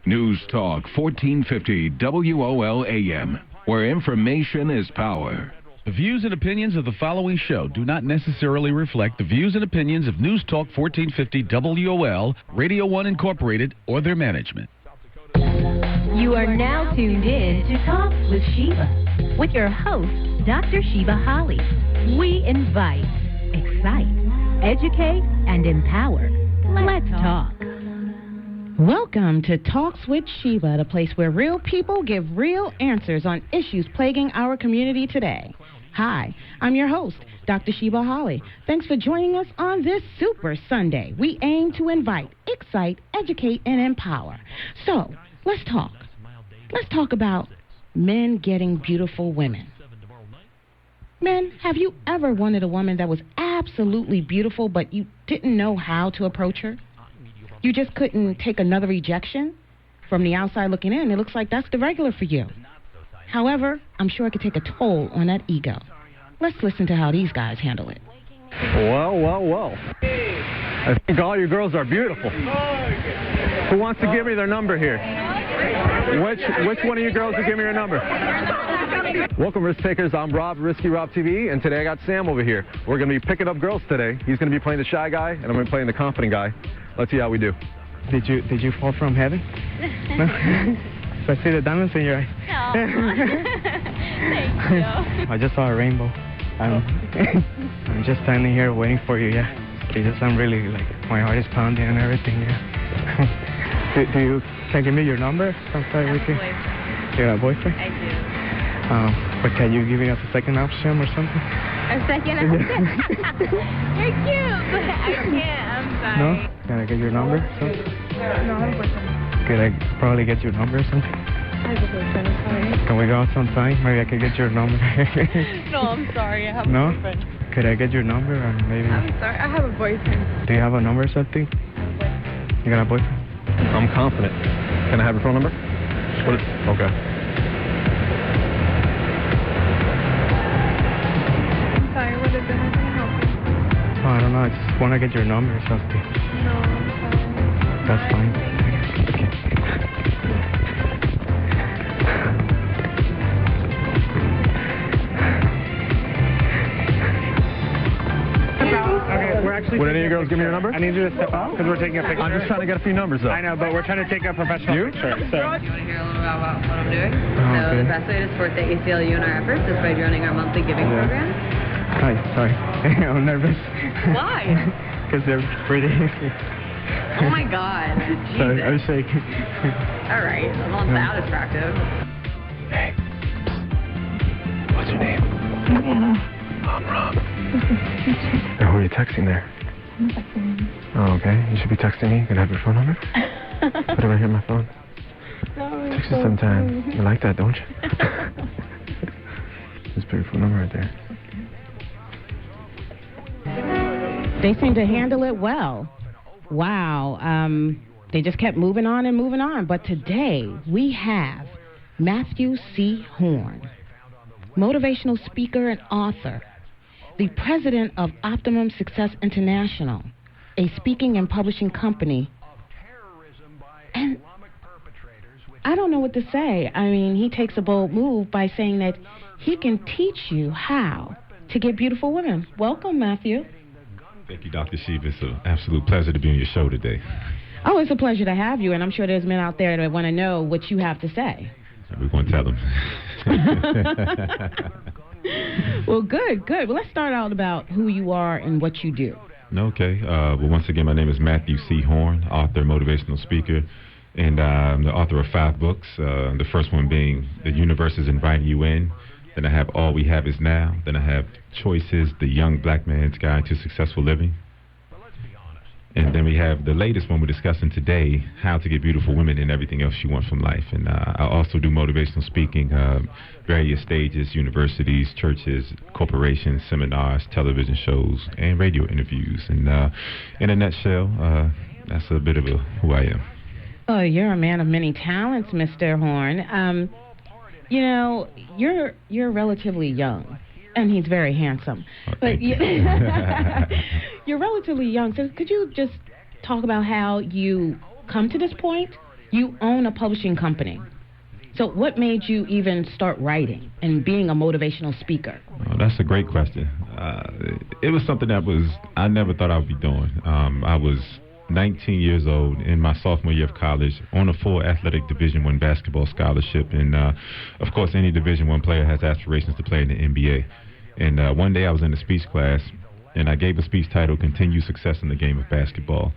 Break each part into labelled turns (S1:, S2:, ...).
S1: News Talk 1450 WOL AM, where information is power.
S2: The views and opinions of the following show do not necessarily reflect the views and opinions of News Talk 1450 WOL, Radio 1 Incorporated, or their management.
S3: You are now tuned in to Talks with Sheba, with your host, Dr. Sheba Holly. We invite, excite, educate, and empower. Let's talk.
S4: Welcome to Talks with Sheba, the place where real people give real answers on issues plaguing our community today. Hi, I'm your host, Dr. Sheba Holly. Thanks for joining us on this Super Sunday. We aim to invite, excite, educate, and empower. So, let's talk. Let's talk about men getting beautiful women. Men, have you ever wanted a woman that was absolutely beautiful, but you didn't know how to approach her? You just couldn't take another rejection? From the outside looking in, it looks like that's the regular for you. However, I'm sure it could take a toll on that ego. Let's listen to how these guys handle it.
S5: Well. I think all you girls are beautiful. Who wants to give me their number here? Which one of you girls will give me your number? Welcome, risk takers. I'm Rob, Risky Rob TV, and today I got Sam over here. We're going to be picking up girls today. He's going to be playing the shy guy, and I'm going to be playing the confident guy. Let's see how we do.
S6: Did you fall from heaven? No? So I see the diamonds in your eye.
S7: Oh. Thank you.
S6: I just saw a rainbow. I'm just standing here waiting for you, yeah. I'm really, my heart is pounding and everything, yeah. Can you give me your number? Sometime we can. You got a boyfriend?
S7: I do.
S6: But can you give me us a second option or something?
S7: A second option? You're cute, but I can't. I'm sorry.
S6: No? Can I get your number?
S7: No, I have a boyfriend.
S6: Could I probably get your number or something?
S7: I have a boyfriend, I'm sorry.
S6: Can we go out sometime? Maybe I could get your number.
S7: No, I'm sorry. I have a boyfriend.
S6: Could I get your number or maybe?
S7: I'm sorry. I have a boyfriend.
S6: Do you have a number or something?
S7: I have a boyfriend.
S6: You got a boyfriend?
S5: I'm confident. Can I have your phone number? Okay.
S7: I'm sorry. What is it? How can I help you?
S6: Oh, I don't know. I just want to get your number or something.
S7: No, I'm sorry.
S6: That's fine. Okay. Okay, we're actually.
S5: Would any of you girls give me your number?
S6: I need you to step out because we're taking a picture.
S5: I'm just trying to get a few numbers up.
S6: I know, but we're trying to take a professional picture. So.
S8: Do you want to hear a little bit about what I'm doing?
S6: Okay.
S8: So the best way to support the ACLU and our efforts is by joining our monthly giving program.
S6: Hi, sorry. I'm nervous.
S8: Why?
S6: Because they're pretty.
S8: Oh my God. Jesus.
S6: Sorry, I'm shaking.
S8: All right. Well, it's that distractive.
S5: Hey. What's your name?
S7: Anna.
S5: I'm Rob. Hey, who are you texting there?
S7: I'm texting.
S5: Oh, okay. You should be texting me. Can I have your phone number? Put it right here on my phone.
S7: No,
S5: Text you sometime. You like that, don't you? Just put your phone number right there.
S4: They seem to handle it well. Wow. They just kept moving on and moving on. But today, we have Matthew C. Horne, motivational speaker and author, the president of Optimum Success International, a speaking and publishing company. And I don't know what to say. I mean, he takes a bold move by saying that he can teach you how to get beautiful women. Welcome, Matthew.
S9: Thank you, Dr. Sheba. It's an absolute pleasure to be on your show today.
S4: Oh, it's a pleasure to have you, and I'm sure there's men out there that want to know what you have to say.
S9: We're going to tell them.
S4: Well, good. Well, let's start out about who you are and what you do.
S9: Okay. Well, once again, my name is Matthew C. Horne, author, motivational speaker, and I'm the author of 5 books. The first one being The Universe is Inviting You In. Then I have All We Have Is Now. Then I have Choices, The Young Black Man's Guide to Successful Living. And then we have the latest one we're discussing today, How to Get Beautiful Women and Everything Else You Want from Life. And I also do motivational speaking, various stages, universities, churches, corporations, seminars, television shows, and radio interviews. And in a nutshell, that's a bit of who I am.
S4: Oh, you're a man of many talents, Mr. Horne. You know, you're relatively young, and he's very handsome.
S9: Oh,
S4: but
S9: you.
S4: You're relatively young, so could you just talk about how you come to this point You own a publishing company. So what made you even start writing and being a motivational speaker?
S9: Oh, that's a great question. It was something that I never thought I would be doing. I was 19 years old in my sophomore year of college on a full athletic Division I basketball scholarship. And, of course, any Division I player has aspirations to play in the NBA. And one day I was in a speech class, and I gave a speech titled Continued Success in the Game of Basketball.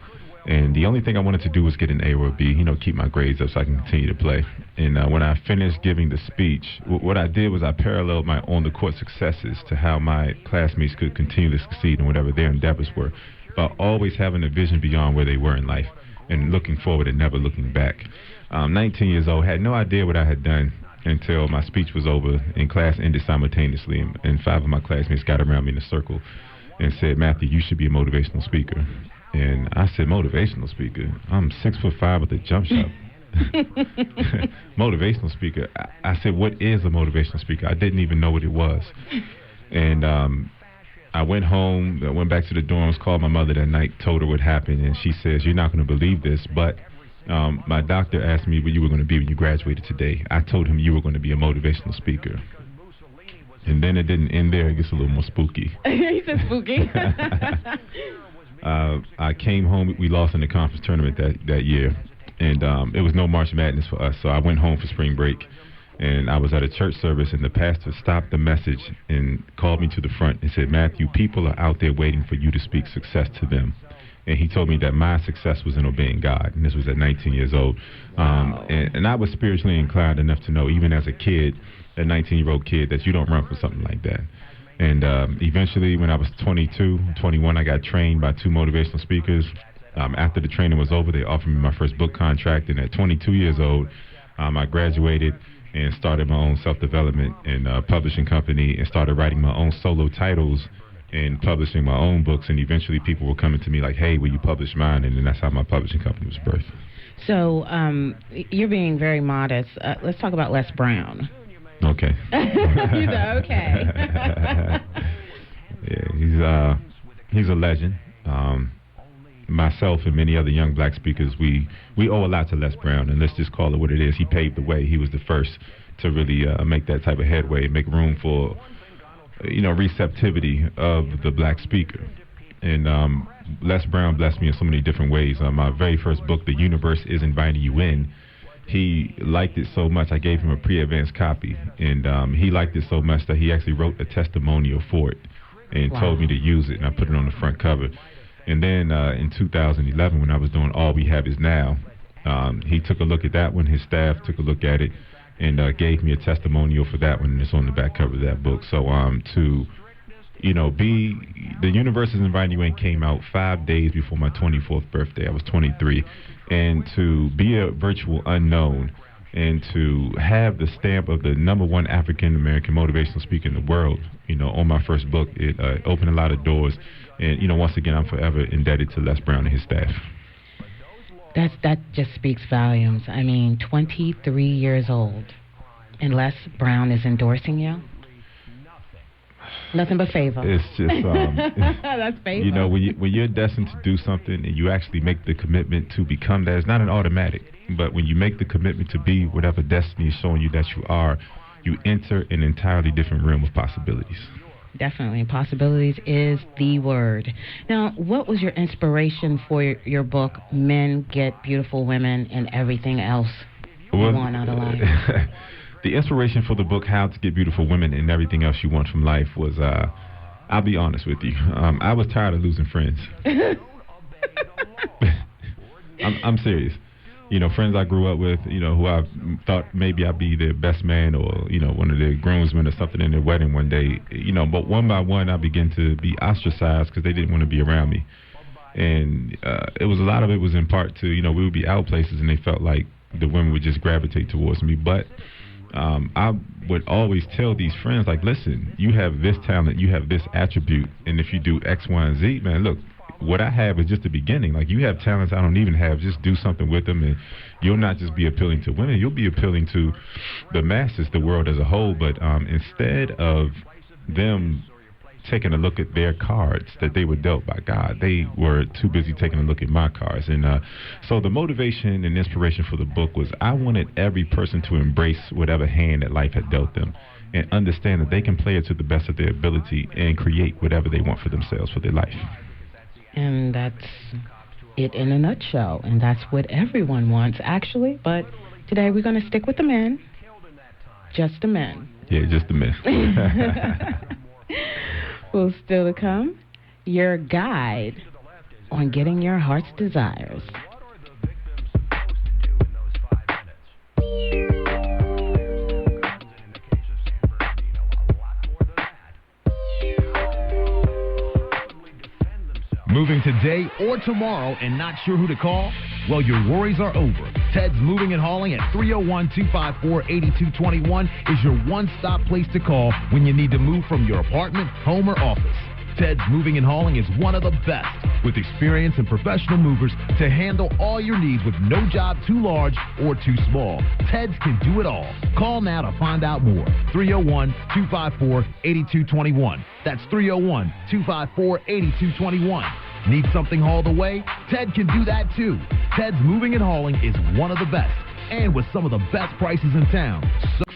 S9: And the only thing I wanted to do was get an A or a B, keep my grades up so I can continue to play. And when I finished giving the speech, what I did was I paralleled my on-the-court successes to how my classmates could continue to succeed in whatever their endeavors were, but always having a vision beyond where they were in life and looking forward and never looking back. 19 years old, had no idea what I had done until my speech was over and class ended simultaneously. And 5 of my classmates got around me in a circle and said, "Matthew, you should be a motivational speaker." And I said, "Motivational speaker? I'm 6'5" with a jump shot." Motivational speaker. I said, "What is a motivational speaker?" I didn't even know what it was. And I went home, I went back to the dorms, called my mother that night, told her what happened, and she says, "You're not going to believe this, but my doctor asked me what you were going to be when you graduated today. I told him you were going to be a motivational speaker." And then it didn't end there. It gets a little more spooky.
S4: He said spooky.
S9: I came home. We lost in the conference tournament that year, and it was no March Madness for us. So I went home for spring break, and I was at a church service, and the pastor stopped the message and called me to the front and said, "Matthew, people are out there waiting for you to speak success to them." And he told me that my success was in obeying God, and this was at 19 years old.
S4: Wow.
S9: And I was spiritually inclined enough to know, even as a kid, a 19-year-old kid, that you don't run for something like that. And eventually, when I was 22, 21, I got trained by 2 motivational speakers. After the training was over, they offered me my first book contract. And at 22 years old, I graduated and started my own self-development and publishing company and started writing my own solo titles and publishing my own books. And eventually, people were coming to me like, "Hey, will you publish mine?" And then that's how my publishing company was birthed.
S4: So you're being very modest. Let's talk about Les Brown.
S9: Okay.
S4: You know, okay.
S9: Yeah, he's a legend. Myself and many other young black speakers, we owe a lot to Les Brown, and let's just call it what it is. He paved the way. He was the first to really make that type of headway, make room for, receptivity of the black speaker. And Les Brown blessed me in so many different ways. My very first book, The Universe is Inviting You In, he liked it so much, I gave him a pre-advanced copy, and he liked it so much that he actually wrote a testimonial for it and told me to use it, and I put it on the front cover. And then in 2011, when I was doing All We Have Is Now, he took a look at that one, his staff took a look at it, and gave me a testimonial for that one, and it's on the back cover of that book. So The Universe is Inviting You In came out 5 days before my 24th birthday. I was 23. And to be a virtual unknown and to have the stamp of the #1 African-American motivational speaker in the world, on my first book, it opened a lot of doors. And, once again, I'm forever indebted to Les Brown and his staff.
S4: That just speaks volumes. I mean, 23 years old, and Les Brown is endorsing you? Nothing but favor.
S9: It's just,
S4: that's favor.
S9: When you're destined to do something and you actually make the commitment to become that, it's not an automatic. But when you make the commitment to be whatever destiny is showing you that you are, you enter an entirely different realm of possibilities.
S4: Definitely. Possibilities is the word. Now, what was your inspiration for your book, Men Get Beautiful Women and Everything Else You Want Out of Life?
S9: The inspiration for the book, How to Get Beautiful Women and Everything Else You Want from Life, was, I'll be honest with you, I was tired of losing friends. I'm serious. Friends I grew up with, who I thought maybe I'd be their best man or, one of their groomsmen or something in their wedding one day, but one by one I began to be ostracized because they didn't want to be around me. And a lot of it was in part to, we would be out places and they felt like the women would just gravitate towards me. But I would always tell these friends, like, listen, you have this talent, you have this attribute, and if you do X, Y, and Z, man, look, what I have is just the beginning. Like, you have talents I don't even have. Just do something with them, and you'll not just be appealing to women. You'll be appealing to the masses, the world as a whole. But instead of them taking a look at their cards that they were dealt by God. They were too busy taking a look at my cards. And so the motivation and inspiration for the book was I wanted every person to embrace whatever hand that life had dealt them and understand that they can play it to the best of their ability and create whatever they want for themselves for their life.
S4: And that's it in a nutshell. And that's what everyone wants, actually. But today we're going to stick with the men. Just the men.
S9: Yeah, just the men.
S4: Well, still to come, your guide on getting your heart's desires.
S10: Moving today or tomorrow and not sure who to call? Well, your worries are over. Ted's Moving and Hauling at 301-254-8221 is your one-stop place to call when you need to move from your apartment, home, or office. Ted's Moving and Hauling is one of the best, with experience and professional movers to handle all your needs with no job too large or too small. Ted's can do it all. Call now to find out more. 301-254-8221. That's 301-254-8221. Need something hauled away? Ted can do that too. Ted's Moving and Hauling is one of the best, and with some of the best prices in town.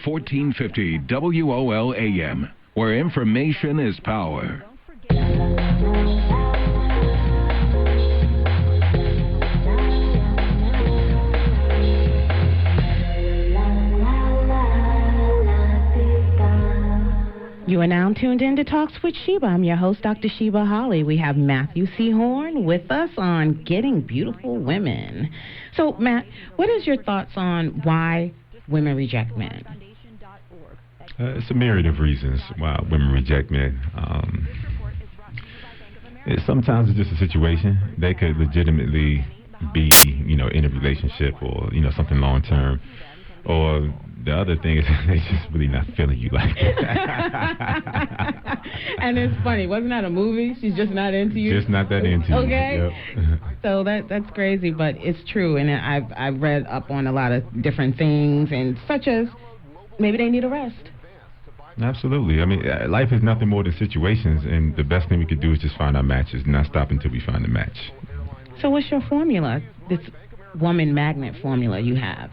S1: 1450 WOL AM, where information is power.
S4: You are now tuned in to Talks with Sheba. I'm your host, Dr. Sheba Holly. We have Matthew C. Horne with us on Getting Beautiful Women. So, Matt, what is your thoughts on why women reject men?
S9: It's a myriad of reasons why women reject men. Sometimes it's just a situation. They could legitimately be, in a relationship or, something long term. Or the other thing is they just really not feeling you like that.
S4: And it's funny, wasn't that a movie? She's just not into you?
S9: Just not that into you.
S4: Okay.
S9: Yep.
S4: So that's crazy, but it's true. And I've read up on a lot of different things, and such as maybe they need a rest.
S9: Absolutely. I mean, life is nothing more than situations, and the best thing we could do is just find our matches, not stop until we find a match.
S4: So what's your formula, this woman magnet formula you have?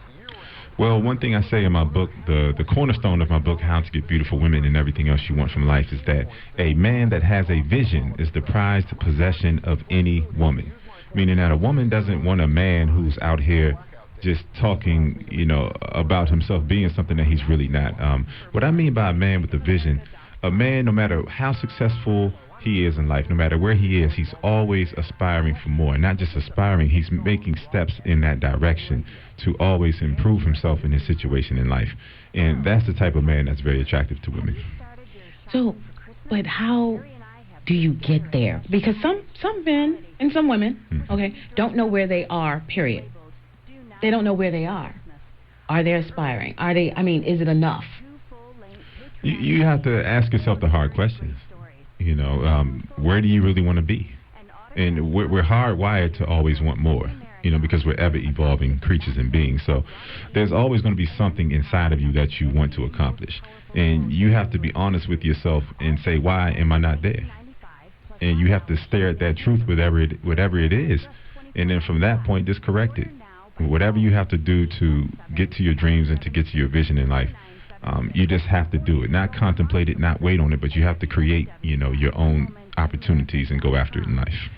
S9: Well, one thing I say in my book, the cornerstone of my book, How to Get Beautiful Women and Everything Else You Want from Life, is that a man that has a vision is the prized possession of any woman. Meaning that a woman doesn't want a man who's out here just talking, about himself being something that he's really not. What I mean by a man with a vision, a man, no matter how successful he is in life, no matter where he is, he's always aspiring for more. Not just aspiring, he's making steps in that direction to always improve himself in his situation in life. And that's the type of man that's very attractive to women.
S4: So, but how do you get there? Because some men and some women, don't know where they are, period. They don't know where they are. Are they aspiring? Is it enough?
S9: You have to ask yourself the hard questions. Where do you really want to be? And we're hardwired to always want more, because we're ever-evolving creatures and beings. So there's always going to be something inside of you that you want to accomplish. And you have to be honest with yourself and say, why am I not there? And you have to stare at that truth, whatever it is. And then from that point, just correct it. Whatever you have to do to get to your dreams and to get to your vision in life, you just have to do it. Not contemplate it, not wait on it, but you have to create, your own opportunities and go after it in life.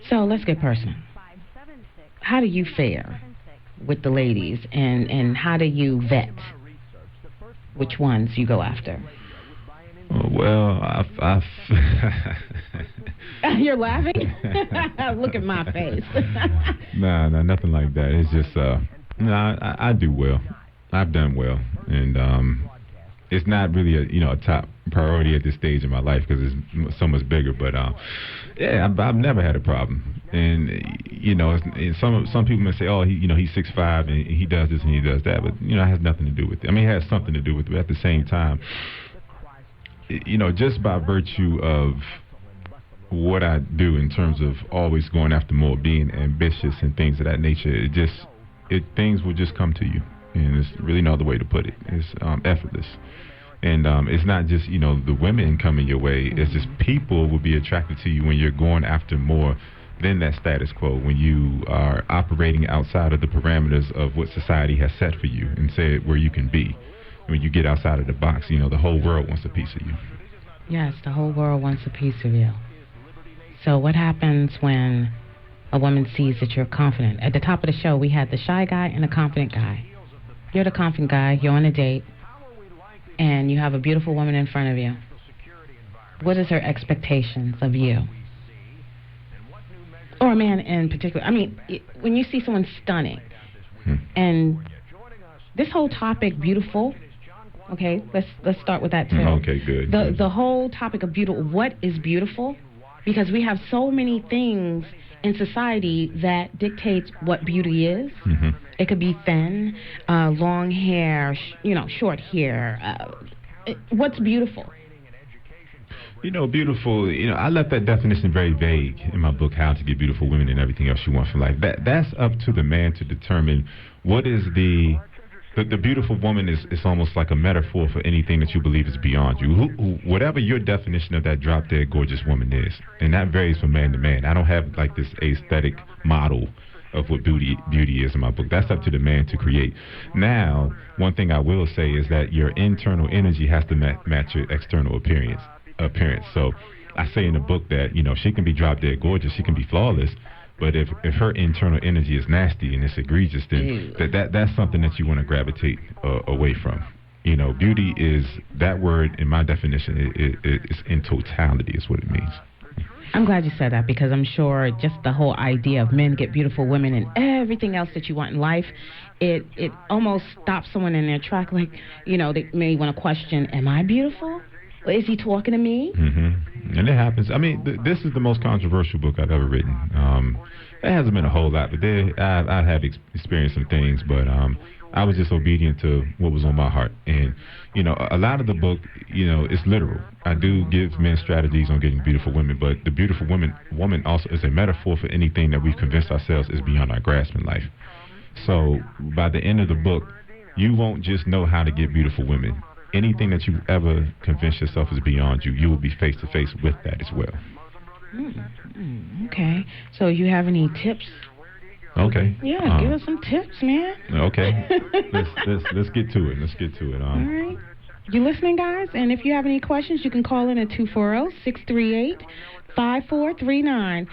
S4: So let's get personal. How do you fare with the ladies, and how do you vet which ones you go after?
S9: Well, I've
S4: You're laughing? Look at my face.
S9: Nah, nothing like that. It's just, I do well. I've done well, and it's not really a top priority at this stage in my life because it's so much bigger. But I've never had a problem, and and some people may say, oh, he's 6'5" and he does this and he does that, but it has nothing to do with it. I mean, it has something to do with it, but at the same time, just by virtue of what I do in terms of always going after more, being ambitious and things of that nature, things will just come to you. And there's really no other way to put it. It's effortless. And it's not just, the women coming your way. It's just people will be attracted to you when you're going after more than that status quo, when you are operating outside of the parameters of what society has set for you and said where you can be. When you get outside of the box, the whole world wants a piece of you.
S4: Yes, the whole world wants a piece of you. So what happens when a woman sees that you're confident? At the top of the show, we had the shy guy and the confident guy. You're the confident guy. You're on a date, and you have a beautiful woman in front of you. What is her expectations of you? Or a man in particular. I mean, when you see someone stunning, and this whole topic, beautiful, okay, let's start with that too.
S9: Okay, good.
S4: The whole topic of beautiful, what is beautiful? Because we have so many things in society that dictates what beauty is. It could be thin, long hair, short hair. What's beautiful?
S9: Beautiful, I left that definition very vague in my book, How to Get Beautiful Women and Everything Else You Want from Life. That's up to the man to determine what is the beautiful woman is almost like a metaphor for anything that you believe is beyond you. Whatever your definition of that drop-dead gorgeous woman is, and that varies from man to man. I don't have like this aesthetic model of what beauty is in my book. That's up to the man to create. Now, one thing I will say is that your internal energy has to match your external appearance. So I say in the book that, she can be drop dead gorgeous, she can be flawless, but if her internal energy is nasty and it's egregious, then that's something that you want to gravitate away from. Beauty is, that word in my definition, it's in totality is what it means.
S4: I'm glad you said that, because I'm sure just the whole idea of men get beautiful women and everything else that you want in life, it almost stops someone in their track. Like, they may want to question, am I beautiful? Is he talking to me?
S9: And it happens. I mean, this is the most controversial book I've ever written. There hasn't been a whole lot, but I have experienced some things, but I was just obedient to what was on my heart. And, a lot of the book, is literal. I do give men strategies on getting beautiful women, but the beautiful woman also is a metaphor for anything that we've convinced ourselves is beyond our grasp in life. So by the end of the book, you won't just know how to get beautiful women. Anything that you ever convince yourself is beyond you, you will be face to face with that as well.
S4: Okay. So you have any tips?
S9: Okay.
S4: Yeah, give us some tips, man.
S9: Okay. Let's get to it.
S4: All right. You listening, guys? And if you have any questions, you can call in at 240-638-5439.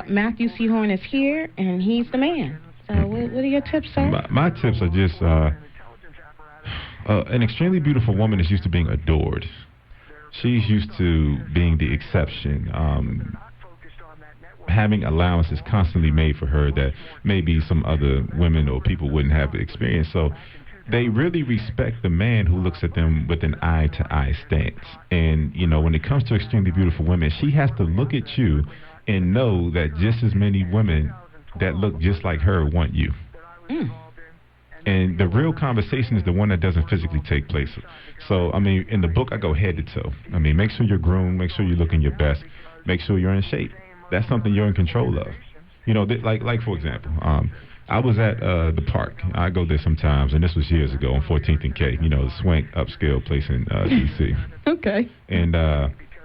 S4: Matthew C. Horne is here, and he's the man. So what are your tips, sir?
S9: My tips are just... an extremely beautiful woman is used to being adored. She's used to being the exception, having allowances constantly made for her that maybe some other women or people wouldn't have experienced. So they really respect the man who looks at them with an eye-to-eye stance. And, when it comes to extremely beautiful women, she has to look at you and know that just as many women that look just like her want you. And the real conversation is the one that doesn't physically take place. So, in the book, I go head to toe. Make sure you're groomed, make sure you're looking your best, make sure you're in shape. That's something you're in control of. Like for example, I was at the park. I go there sometimes, and this was years ago on 14th and K, the swank upscale place in D.C.
S4: Okay.
S9: And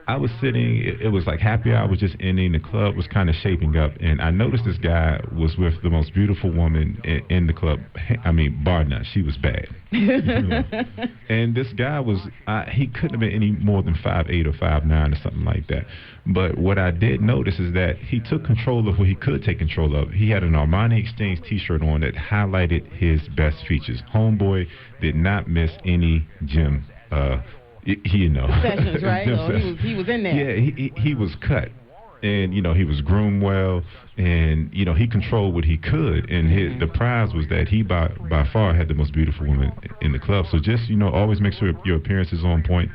S9: I was sitting, it was like happy hour was just ending, the club was kind of shaping up, and I noticed this guy was with the most beautiful woman in the club. Bar none, she was bad. And this guy was, he couldn't have been any more than 5'8" or 5'9" or something like that. But what I did notice is that he took control of what he could take control of. He had an Armani Exchange t-shirt on that highlighted his best features. Homeboy did not miss any gym
S4: sessions, right? He was in there.
S9: Yeah, he was cut, and he was groomed well, and he controlled what he could, and the prize was that he by far had the most beautiful woman in the club. So just always make sure your appearance is on point.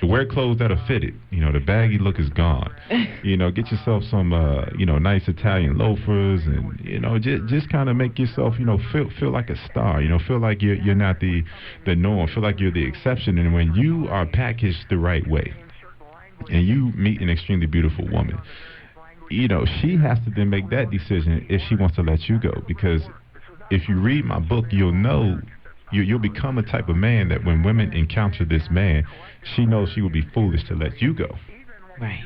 S9: Wear clothes that are fitted. The baggy look is gone. Get yourself some nice Italian loafers, and just kind of make yourself feel like a star. Feel like you're not the norm. Feel like you're the exception. And when you are packaged the right way, and you meet an extremely beautiful woman, she has to then make that decision if she wants to let you go. Because if you read my book, you'll know You'll become a type of man that when women encounter this man, she knows she will be foolish to let you go.
S4: Right.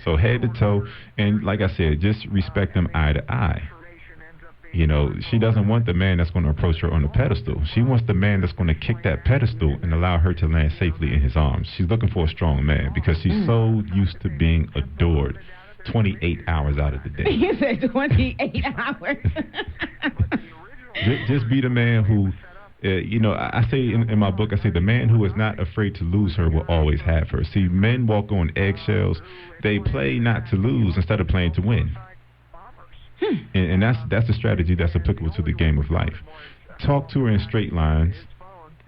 S9: So head to toe, and like I said, just respect them eye to eye. You know, she doesn't want the man that's going to approach her on a pedestal. She wants the man that's going to kick that pedestal and allow her to land safely in his arms. She's looking for a strong man because she's so used to being adored 28 hours out of the day.
S4: You said 28 hours.
S9: Just be the man who, you know, I say in my book, I say the man who is not afraid to lose her will always have her. See, men walk on eggshells. They play not to lose instead of playing to win. And that's a strategy that's applicable to the game of life. Talk to her in straight lines.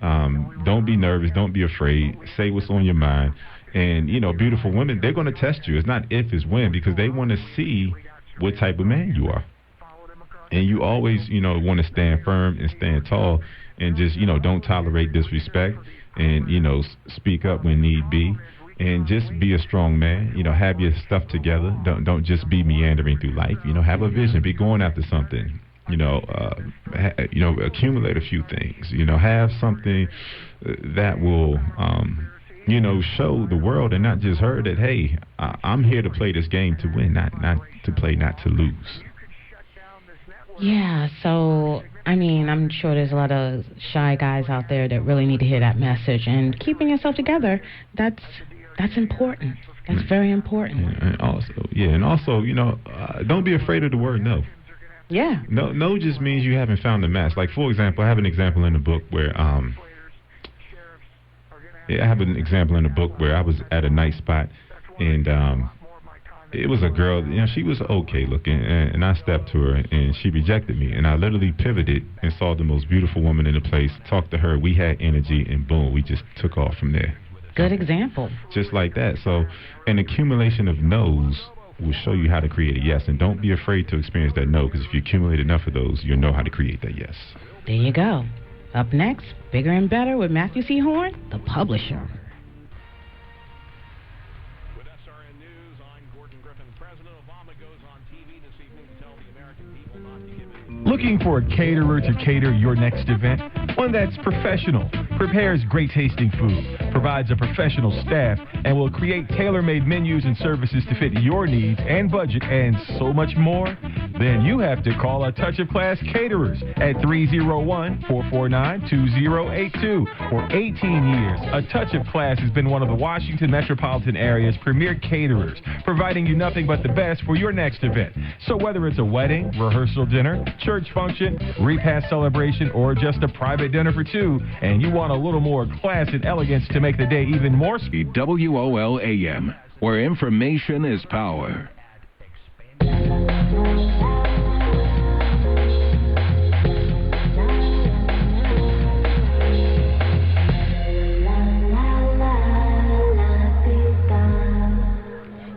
S9: Don't be nervous. Don't be afraid. Say what's on your mind. And, you know, beautiful women, they're going to test you. It's not if, it's when, because they want to see what type of man you are. And you always, you know, want to stand firm and stand tall and just, you know, don't tolerate disrespect and, you know, speak up when need be. And just be a strong man. You know, have your stuff together. Don't just be meandering through life. You know, have a vision. Be going after something. You know, accumulate a few things. You know, have something that will, you know, show the world and not just her that, hey, I'm here to play this game to win, not to play, not to lose.
S4: Yeah, so, I mean, I'm sure there's a lot of shy guys out there that really need to hear that message. And keeping yourself together, that's important. That's very important.
S9: And also, you know, don't be afraid of the word no.
S4: Yeah.
S9: No just means you haven't found the match. Like, for example, I have an example in the book where I was at a night spot, and it was a girl, you know, she was okay looking, and I stepped to her, and she rejected me, and I literally pivoted and saw the most beautiful woman in the place, talked to her, we had energy, and boom, we just took off from there.
S4: Good example.
S9: Just like that. So an accumulation of no's will show you how to create a yes, and don't be afraid to experience that no, because if you accumulate enough of those, you'll know how to create that yes.
S4: There you go. Up next, Bigger and Better with Matthew C. Horne, the publisher.
S10: Looking for a caterer to cater your next event? One that's professional, prepares great tasting food, provides a professional staff, and will create tailor-made menus and services to fit your needs and budget and so much more? Then you have to call A Touch of Class Caterers at 301-449-2082. For 18 years, A Touch of Class has been one of the Washington metropolitan area's premier caterers, providing you nothing but the best for your next event. So whether it's a wedding, rehearsal dinner, church function, repast celebration, or just a private dinner for two, and you want a little more class and elegance to make the day even more
S1: WOL-AM, where information is power.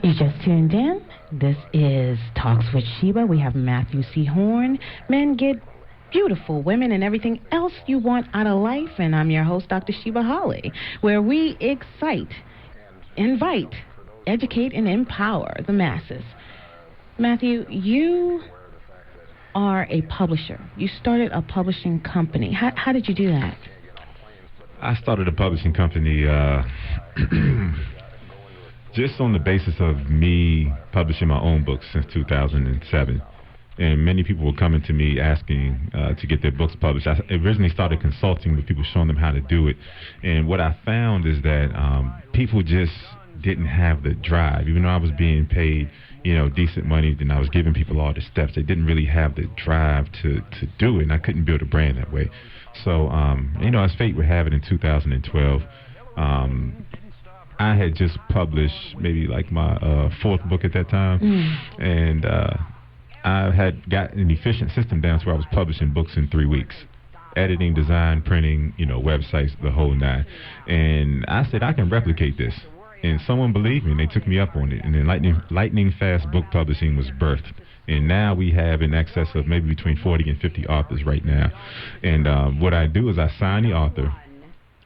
S4: You just tuned in. This is Talks with Sheba. We have Matthew C. Horne. Men get beautiful, women, and everything else you want out of life. And I'm your host, Dr. Sheba Holly, where we excite, invite, educate, and empower the masses. Matthew, you are a publisher. You started a publishing company. How did you do that?
S9: I started a publishing company just on the basis of me publishing my own books since 2007. And many people were coming to me asking to get their books published. I originally started consulting with people, showing them how to do it. And what I found is that people just didn't have the drive. Even though I was being paid, you know, decent money, and I was giving people all the steps, they didn't really have the drive to do it. And I couldn't build a brand that way. So, you know, as fate would have it, in 2012, I had just published maybe like my fourth book at that time. And I had got an efficient system down to where I was publishing books in 3 weeks. Editing, design, printing, you know, websites, the whole nine. And I said, I can replicate this. And someone believed me, and they took me up on it. And then lightning fast book publishing was birthed. And now we have in excess of maybe between 40 and 50 authors right now. And what I do is I sign the author.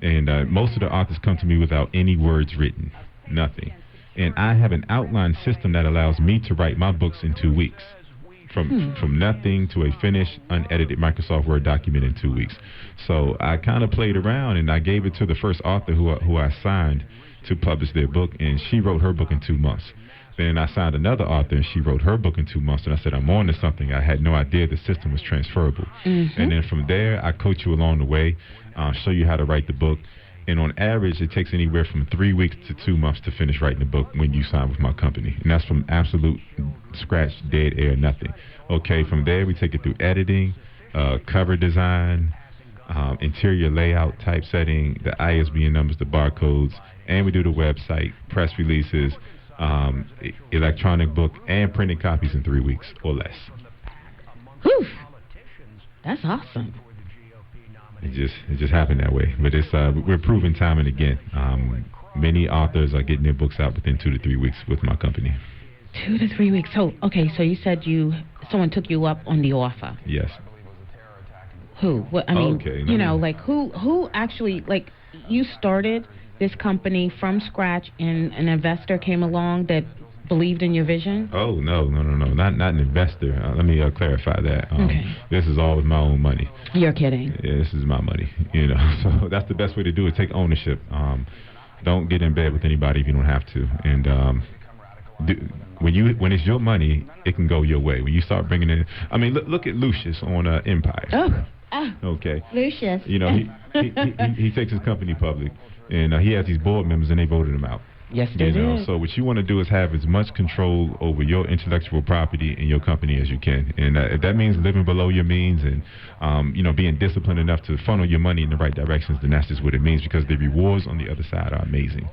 S9: And most of the authors come to me without any words written, nothing. And I have an outline system that allows me to write my books in 2 weeks. from nothing to a finished, unedited Microsoft Word document in 2 weeks. So I kind of played around, and I gave it to the first author who I signed to publish their book, and she wrote her book in 2 months. Then I signed another author, and she wrote her book in 2 months, and I said, I'm on to something. I had no idea the system was transferable. And then from there, I coach you along the way, show you how to write the book. And on average, it takes anywhere from 3 weeks to 2 months to finish writing the book when you sign with my company. And that's from absolute scratch, dead air, nothing. Okay, from there, we take it through editing, cover design, interior layout, typesetting, the ISBN numbers, the barcodes, and we do the website, press releases, electronic book, and printing copies in 3 weeks or less.
S4: Whew. That's awesome.
S9: It just happened that way, but it's we're proving time and again. Many authors are getting their books out within 2 to 3 weeks with my company.
S4: 2 to 3 weeks. So okay, so you said someone took you up on the offer.
S9: Yes.
S4: Who? What? I mean,
S9: okay,
S4: you know, like who actually, like, you started this company from scratch, and an investor came along that believed in your vision?
S9: Oh, no, not an investor. Let me clarify that.
S4: Okay.
S9: This is all with my own money.
S4: You're kidding.
S9: Yeah, this is my money, you know. So that's the best way to do it. Take ownership. Don't get in bed with anybody if you don't have to. And when it's your money, it can go your way. When you start bringing in, I mean, look at Lucius on Empire. Okay.
S4: Lucius.
S9: You know, he takes his company public, and he has these board members, and they voted him out.
S4: Yes, they did.
S9: So what you want to do is have as much control over your intellectual property in your company as you can, and if that means living below your means and being disciplined enough to funnel your money in the right directions, then that's just what it means, because the rewards on the other side are amazing.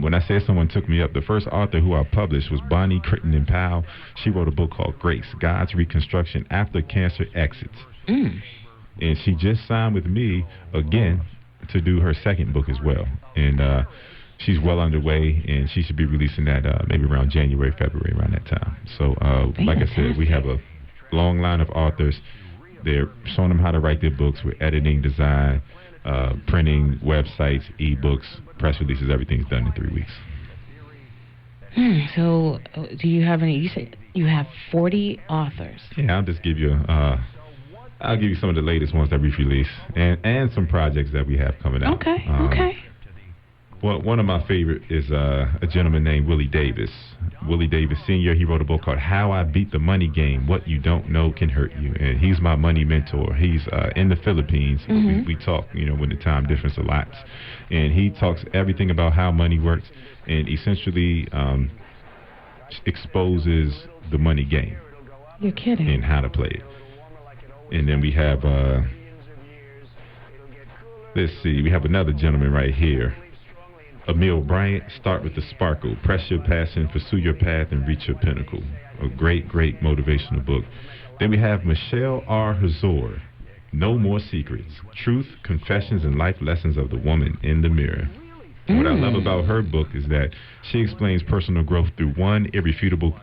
S9: When I said someone took me up, the first author who I published was Bonnie Critton and Powell. She wrote a book called Grace: God's Reconstruction After Cancer Exits. And she just signed with me again to do her second book as well. And she's well underway, and she should be releasing that maybe around January, February, around that time. So, like I said, we have a long line of authors. They're showing them how to write their books with editing, design, printing, websites, ebooks, press releases. Everything's done in 3 weeks.
S4: So, do you have any? You said you have 40 authors.
S9: Yeah, I'll just give you. I'll give you some of the latest ones that we've released, and some projects that we have coming out.
S4: Okay.
S9: Well, one of my favorite is a gentleman named Willie Davis. Willie Davis Sr., he wrote a book called How I Beat the Money Game, What You Don't Know Can Hurt You. And he's my money mentor. He's in the Philippines. We talk, when the time difference elapses. And he talks everything about how money works, and essentially exposes the money game.
S4: You're kidding.
S9: And how to play it. And then we have, let's see, we have another gentleman right here. Emil Bryant, Start with the Sparkle. Press your passion, pursue your path, and reach your pinnacle. A great, great motivational book. Then we have Michelle R. Hazor, No More Secrets. Truth, Confessions, and Life Lessons of the Woman in the Mirror. What I love about her book is that she explains personal growth through one irrefutable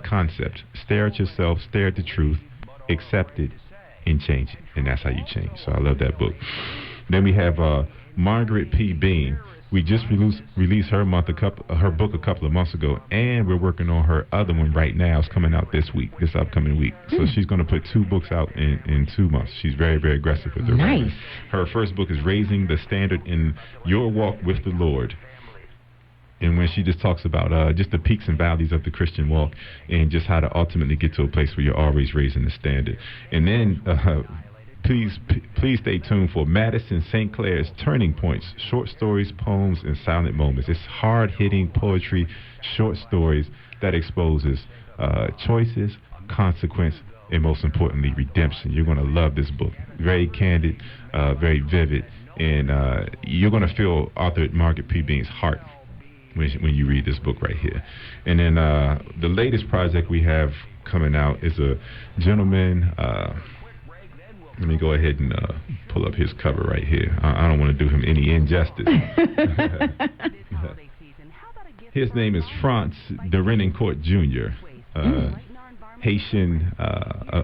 S9: concept. Stare at yourself, stare at the truth, accept it, and change it. And that's how you change. So I love that book. Then we have Margaret P. Bean. We just released her book a couple of months ago, and we're working on her other one right now. It's coming out this upcoming week. So she's going to put 2 books out in 2 months. She's very, very aggressive with her writing. Her first book is Raising the Standard in Your Walk with the Lord. And when she just talks about just the peaks and valleys of the Christian walk, and just how to ultimately get to a place where you're always raising the standard. And then please stay tuned for Madison St. Clair's Turning Points, short stories, poems, and silent moments. It's hard-hitting poetry, short stories that exposes choices, consequence, and most importantly, redemption. You're going to love this book. Very candid, very vivid, and you're going to feel author Margaret P. Bean's heart when you read this book right here. And then the latest project we have coming out is a gentleman. Let me go ahead and pull up his cover right here. I don't want to do him any injustice. His name is Franz de Renoncourt Jr., Haitian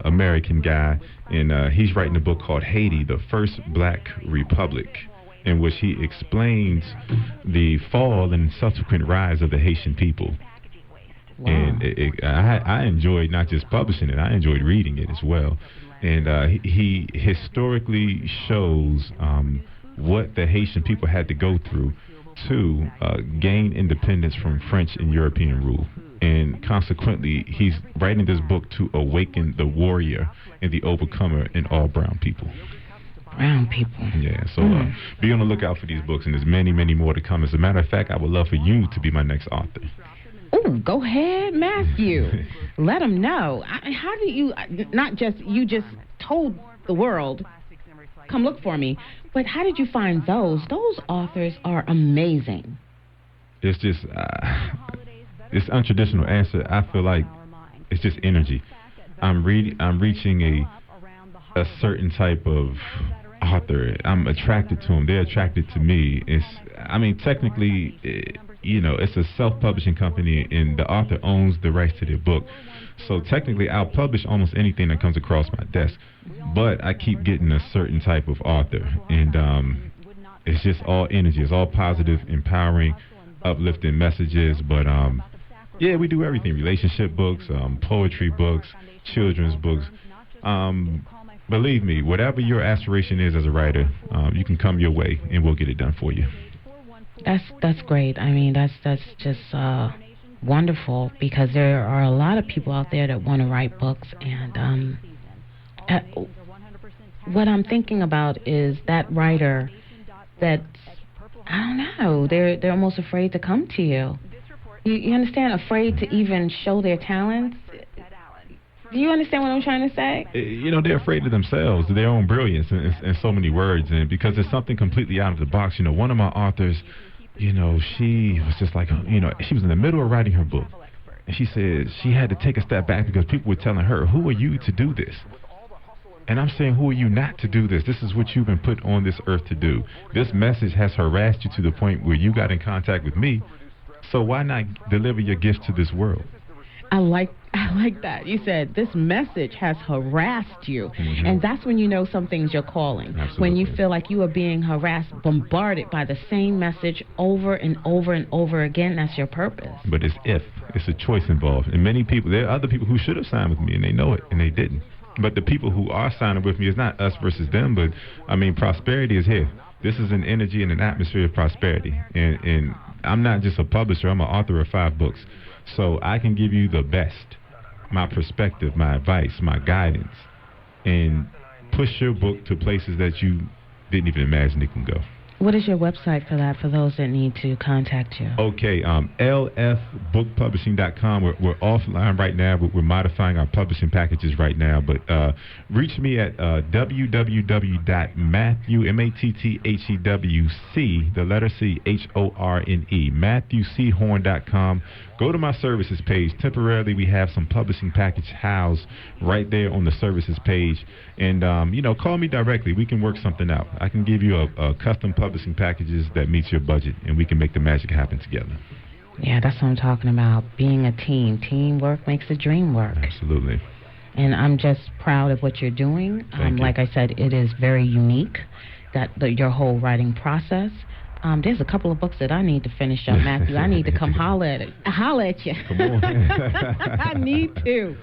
S9: American guy, and he's writing a book called Haiti, the First Black Republic, in which he explains the fall and subsequent rise of the Haitian people Wow. And I enjoyed not just publishing it, I enjoyed reading it as well. And he historically shows what the Haitian people had to go through to gain independence from French and European rule. And consequently, he's writing this book to awaken the warrior and the overcomer in all brown people.
S4: Brown people.
S9: Yeah, so be on the lookout for these books, and there's many, many more to come. As a matter of fact, I would love for you to be my next author.
S4: Oh, go ahead, Matthew. Let them know. How do you, not just, you just told the world, come look for me, but how did you find those? Those authors are amazing.
S9: It's just, it's untraditional answer. I feel like it's just energy. I'm reaching a certain type of author. I'm attracted to them. They're attracted to me. Technically, it's a self-publishing company, and the author owns the rights to their book. So technically, I'll publish almost anything that comes across my desk. But I keep getting a certain type of author, and it's just all energy. It's all positive, empowering, uplifting messages. But yeah, we do everything: relationship books, poetry books, children's books. Believe me, whatever your aspiration is as a writer, you can come your way, and we'll get it done for you.
S4: That's great. I mean, that's just wonderful, because there are a lot of people out there that want to write books, and what I'm thinking about is that writer that, I don't know, they're almost afraid to come to you. You understand? Afraid to even show their talents. Do you understand what I'm trying to say?
S9: They're afraid of themselves, their own brilliance, in so many words, and because it's something completely out of the box. One of my authors, she was just like, she was in the middle of writing her book, and she said she had to take a step back because people were telling her, who are you to do this? And I'm saying, who are you not to do this? This is what you've been put on this earth to do. This message has harassed you to the point where you got in contact with me, so why not deliver your gifts to this world?
S4: I like that. You said this message has harassed you. Mm-hmm. And that's when you know something's your calling.
S9: Absolutely.
S4: When you feel like you are being harassed, bombarded by the same message over and over and over again, that's your purpose.
S9: But it's a choice involved. And many people, there are other people who should have signed with me, and they know it, and they didn't. But the people who are signing with me, is not us versus them, but, prosperity is here. This is an energy and an atmosphere of prosperity. And I'm not just a publisher, I'm an author of 5 books. So I can give you the best, my perspective, my advice, my guidance, and push your book to places that you didn't even imagine it can go.
S4: What is your website for that, for those that need to contact you?
S9: Okay, lfbookpublishing.com. We're offline right now, but we're modifying our publishing packages right now. But reach me at www.matthew, M-A-T-T-H-E-W-C, the letter C, H-O-R-N-E, MatthewCHorne.com. Go to my services page. Temporarily, we have some publishing package housed right there on the services page. And, call me directly. We can work something out. I can give you a custom publishing packages that meets your budget, and we can make the magic happen together.
S4: Yeah, that's what I'm talking about. Being a team. Teamwork makes the dream work.
S9: Absolutely.
S4: And I'm just proud of what you're doing. Like I said, it is very unique, your whole writing process. There's a couple of books that I need to finish up, Matthew. I need to come holler at you. Come on. I need to.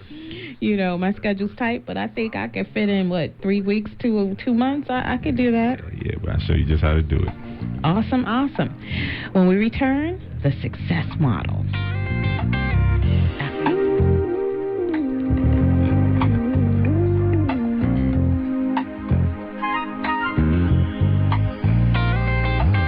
S4: My schedule's tight, but I think I can fit in, 3 weeks to 2 months? I could do that.
S9: Yeah, but I'll show you just how to do it.
S4: Awesome. When we return, the success model.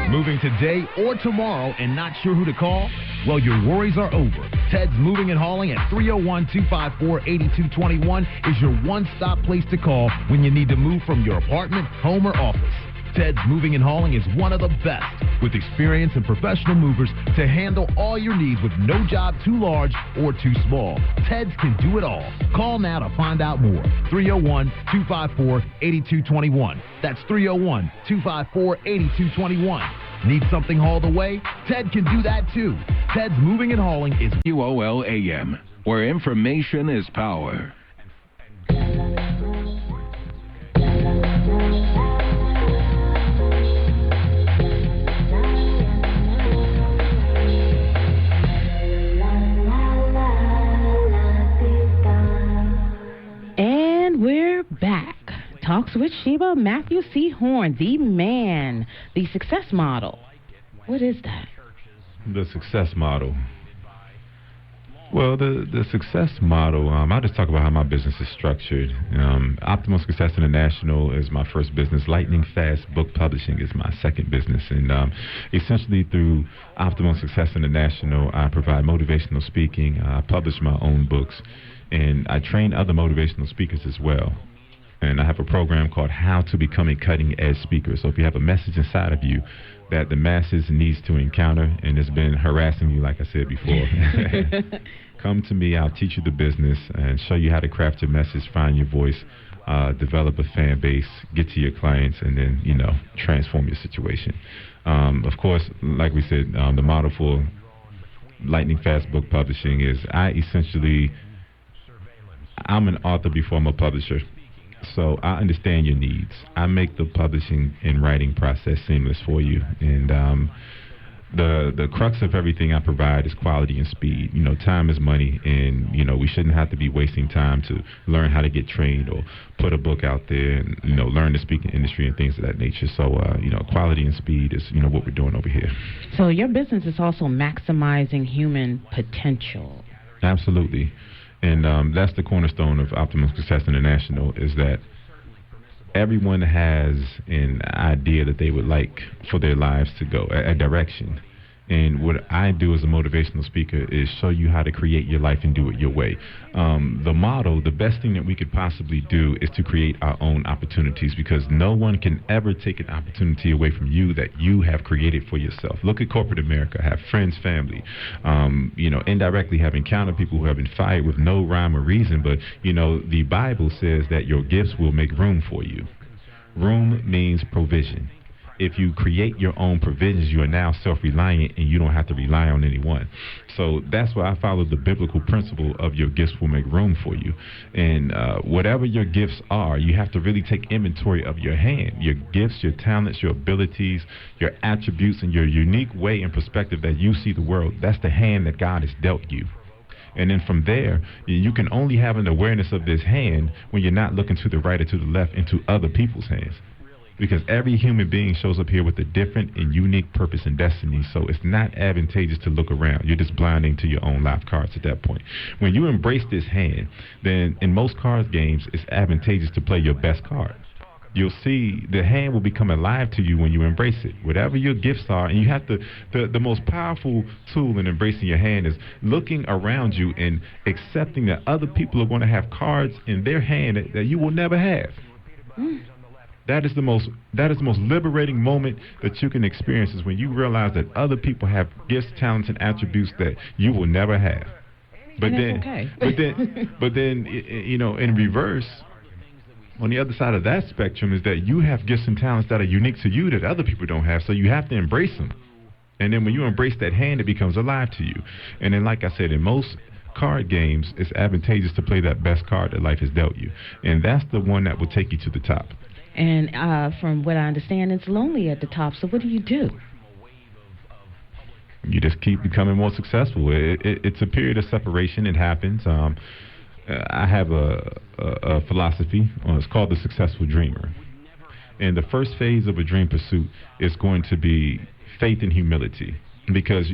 S10: Moving today or tomorrow and not sure who to call? Well, your worries are over. Ted's Moving and Hauling at 301-254-8221 is your one-stop place to call when you need to move from your apartment, home, or office. Ted's Moving and Hauling is one of the best, with experience and professional movers to handle all your needs with no job too large or too small. Ted's can do it all. Call now to find out more. 301-254-8221. That's 301-254-8221. Need something hauled away? Ted can do that too. Ted's Moving and Hauling is
S1: WOLAM, where information is power.
S4: Talks with Sheba, Matthew C. Horne, the man, the success model. What is that?
S9: The success model. Well, the success model, I'll just talk about how my business is structured. Optimal Success International is my first business. Lightning Fast Book Publishing is my second business. And essentially through Optimal Success International, I provide motivational speaking. I publish my own books. And I train other motivational speakers as well. And I have a program called How to Become a Cutting Edge Speaker. So if you have a message inside of you that the masses needs to encounter and has been harassing you, like I said before, come to me. I'll teach you the business and show you how to craft your message, find your voice, develop a fan base, get to your clients, and then, transform your situation. Of course, like we said, the model for Lightning Fast Book Publishing is I'm an author before I'm a publisher. So I understand your needs. I make the publishing and writing process seamless for you. And the crux of everything I provide is quality and speed. Time is money, and, we shouldn't have to be wasting time to learn how to get trained or put a book out there and, learn the speaking industry and things of that nature. So, quality and speed is, what we're doing over here.
S4: So your business is also maximizing human potential.
S9: Absolutely. And that's the cornerstone of Optimum Success International, is that everyone has an idea that they would like for their lives to go, a direction. And what I do as a motivational speaker is show you how to create your life and do it your way. The model, the best thing that we could possibly do is to create our own opportunities, because no one can ever take an opportunity away from you that you have created for yourself. Look at corporate America, have friends, family, indirectly have encountered people who have been fired with no rhyme or reason. But, the Bible says that your gifts will make room for you. Room means provision. If you create your own provisions, you are now self-reliant and you don't have to rely on anyone. So that's why I follow the biblical principle of your gifts will make room for you. And whatever your gifts are, you have to really take inventory of your hand, your gifts, your talents, your abilities, your attributes, and your unique way and perspective that you see the world. That's the hand that God has dealt you. And then from there, you can only have an awareness of this hand when you're not looking to the right or to the left into other people's hands. Because every human being shows up here with a different and unique purpose and destiny. So it's not advantageous to look around. You're just blinding to your own life cards at that point. When you embrace this hand, then in most card games, it's advantageous to play your best card. You'll see the hand will become alive to you when you embrace it. Whatever your gifts are, and you have to, the most powerful tool in embracing your hand is looking around you and accepting that other people are going to have cards in their hand that you will never have. That is the most liberating moment that you can experience, is when you realize that other people have gifts, talents, and attributes that you will never have. But then, in reverse, on the other side of that spectrum is that you have gifts and talents that are unique to you that other people don't have, so you have to embrace them. And then when you embrace that hand, it becomes alive to you. And then, like I said, in most card games, it's advantageous to play that best card that life has dealt you. And that's the one that will take you to the top.
S4: And from what I understand, it's lonely at the top. So what do?
S9: You just keep becoming more successful. It's a period of separation. It happens. I have a philosophy. It's called the successful dreamer. And the first phase of a dream pursuit is going to be faith and humility, because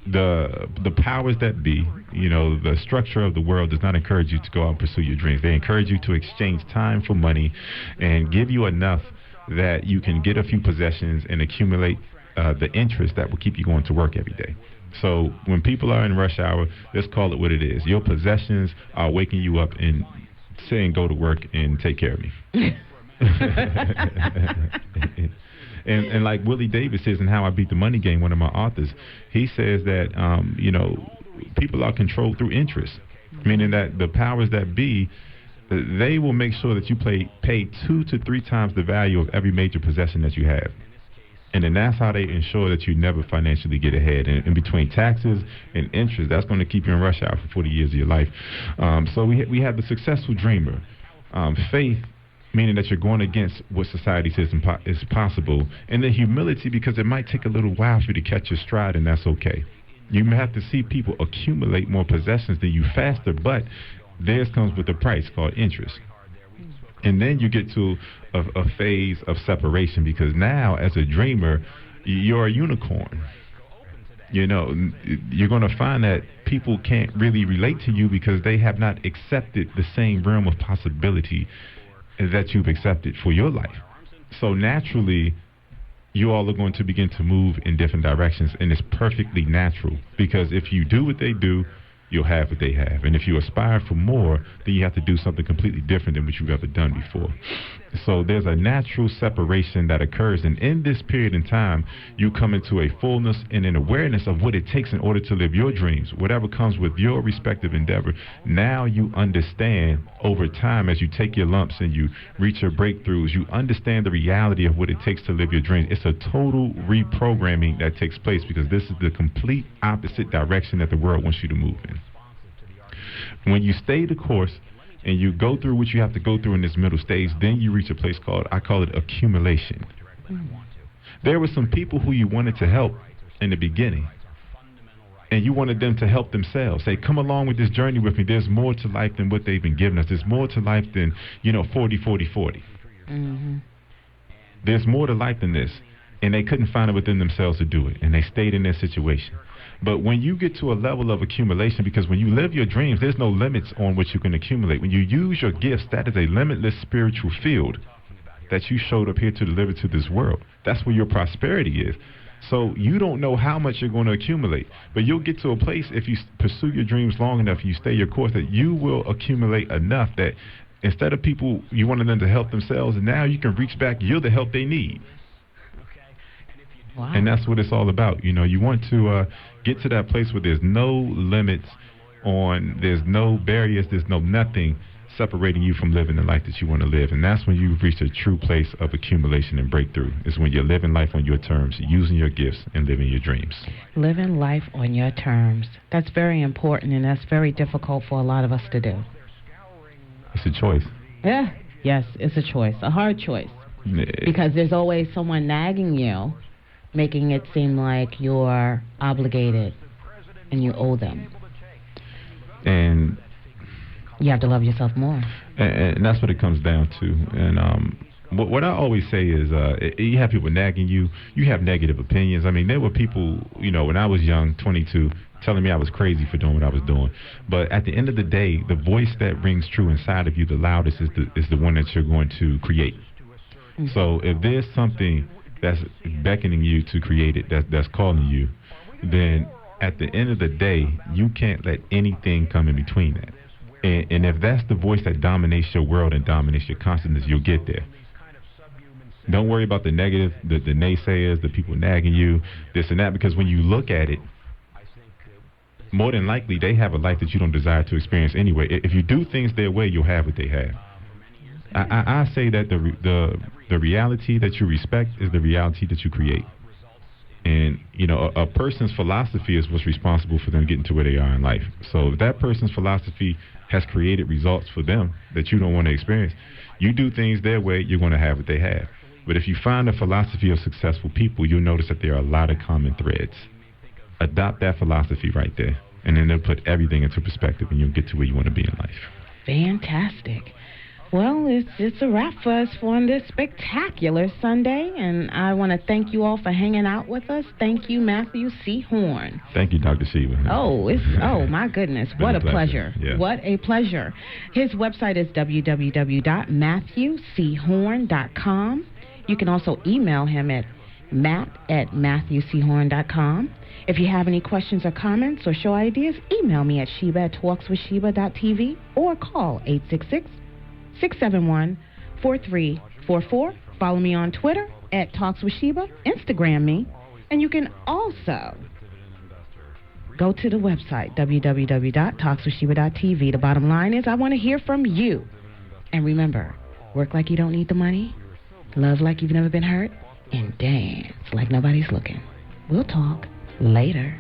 S9: the powers that be, the structure of the world does not encourage you to go out and pursue your dreams. They encourage you to exchange time for money and give you enough that you can get a few possessions and accumulate the interest that will keep you going to work every day. So when people are in rush hour, let's call it what it is. Your possessions are waking you up and saying, go to work and take care of me. And like Willie Davis says in How I Beat the Money Game, one of my authors, he says that, people are controlled through interest, meaning that the powers that be, they will make sure that you pay 2 to 3 times the value of every major possession that you have. And then that's how they ensure that you never financially get ahead. And in between taxes and interest, that's going to keep you in rush hour for 40 years of your life. So we have the successful dreamer. Faith, meaning that you're going against what society says is possible. And then humility, because it might take a little while for you to catch your stride, and that's okay. You may have to see people accumulate more possessions than you faster, but theirs comes with a price called interest. And then you get to a phase of separation, because now, as a dreamer, you're a unicorn. You know, you're going to find that people can't really relate to you because they have not accepted the same realm of possibility that you've accepted for your life. So naturally, you all are going to begin to move in different directions, and it's perfectly natural, because if you do what they do, you'll have what they have. And if you aspire for more, then you have to do something completely different than what you've ever done before. So there's a natural separation that occurs, and in this period in time, you come into a fullness and an awareness of what it takes in order to live your dreams, whatever comes with your respective endeavor. Now you understand over time, as you take your lumps and you reach your breakthroughs, you understand the reality of what it takes to live your dreams. It's a total reprogramming that takes place, because this is the complete opposite direction that the world wants you to move in. When you stay the course and you go through what you have to go through in this middle stage, then you reach a place called, I call it accumulation. There were some people who you wanted to help in the beginning, and you wanted them to help themselves. Say, come along with this journey with me. There's more to life than what they've been giving us. There's more to life than, 40, 40, 40. There's more to life than this. And they couldn't find it within themselves to do it, and they stayed in their situation. But when you get to a level of accumulation, because when you live your dreams, there's no limits on what you can accumulate. When you use your gifts, that is a limitless spiritual field that you showed up here to deliver to this world. That's where your prosperity is. So you don't know how much you're going to accumulate, but you'll get to a place, if you pursue your dreams long enough, you stay your course, that you will accumulate enough that instead of people, you wanted them to help themselves, and now you can reach back, you're the help they need.
S4: Wow.
S9: And that's what it's all about. You want to get to that place where there's no limits there's no barriers, there's no nothing separating you from living the life that you want to live. And that's when you've reached a true place of accumulation and breakthrough. Is when you're living life on your terms, using your gifts and living your dreams.
S4: Living life on your terms. That's very important, and that's very difficult for a lot of us to do.
S9: It's a choice.
S4: Yeah. Yes, it's a choice, a hard choice. Because there's always someone nagging you, making it seem like you're obligated and you owe them.
S9: And
S4: you have to love yourself more.
S9: And that's what it comes down to. And what I always say is, you have people nagging you. You have negative opinions. I mean, there were people, when I was young, 22, telling me I was crazy for doing what I was doing. But at the end of the day, the voice that rings true inside of you, the loudest, is the one that you're going to create. Mm-hmm. So if there's something that's beckoning you to create it, that's calling you, then at the end of the day, you can't let anything come in between that. And if that's the voice that dominates your world and dominates your consciousness, you'll get there. Don't worry about the negative, the naysayers, the people nagging you, this and that, because when you look at it, more than likely they have a life that you don't desire to experience anyway. If you do things their way, you'll have what they have. I say that the reality that you respect is the reality that you create. And, a person's philosophy is what's responsible for them getting to where they are in life. So if that person's philosophy has created results for them that you don't want to experience, you do things their way, you're going to have what they have. But if you find the philosophy of successful people, you'll notice that there are a lot of common threads. Adopt that philosophy right there, and then they'll put everything into perspective, and you'll get to where you want to be in life.
S4: Fantastic. Well, it's a wrap for us on this spectacular Sunday, and I want to thank you all for hanging out with us. Thank you, Matthew C. Horne.
S9: Thank you, Dr. Sheba.
S4: Oh, my goodness. What a pleasure.
S9: Yeah.
S4: What a pleasure. His website is www.matthewchorne.com. You can also email him at matt@matthewchorne.com. If you have any questions or comments or show ideas, email me at sheba@talkswithsheba.tv or call 866-671-4344. Follow me on Twitter at talkswithsheba, Instagram me, and you can also go to the website www.talkswithsheba.tv. The bottom line is I want to hear from you. And remember, work like you don't need the money, love like you've never been hurt, and dance like nobody's looking. We'll talk later.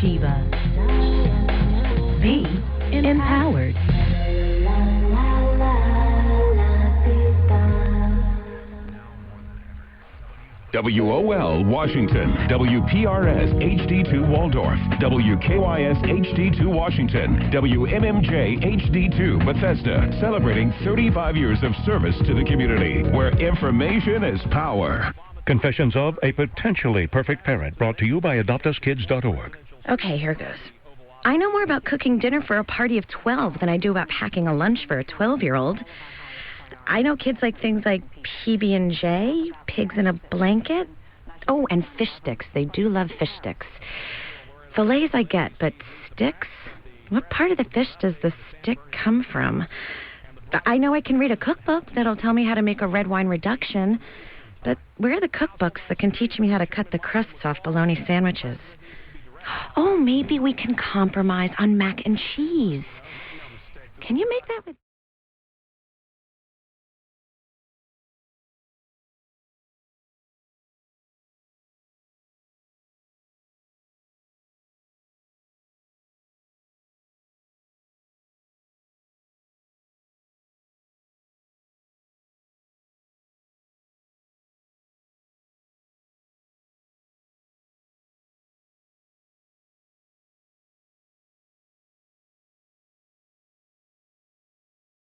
S3: Sheba. Be empowered.
S1: WOL Washington, WPRS HD2 Waldorf, WKYS HD2 Washington, WMMJ HD2 Bethesda, celebrating 35 years of service to the community, where information is power.
S11: Confessions of a Potentially Perfect Parent, brought to you by AdoptUsKids.org.
S12: Okay, here goes. I know more about cooking dinner for a party of 12 than I do about packing a lunch for a 12-year-old. I know kids like things like PB&J, pigs in a blanket. Oh, and fish sticks. They do love fish sticks. Fillets I get, but sticks? What part of the fish does the stick come from? I know I can read a cookbook that'll tell me how to make a red wine reduction, but where are the cookbooks that can teach me how to cut the crusts off bologna sandwiches? Oh, maybe we can compromise on mac and cheese. Can you make that with...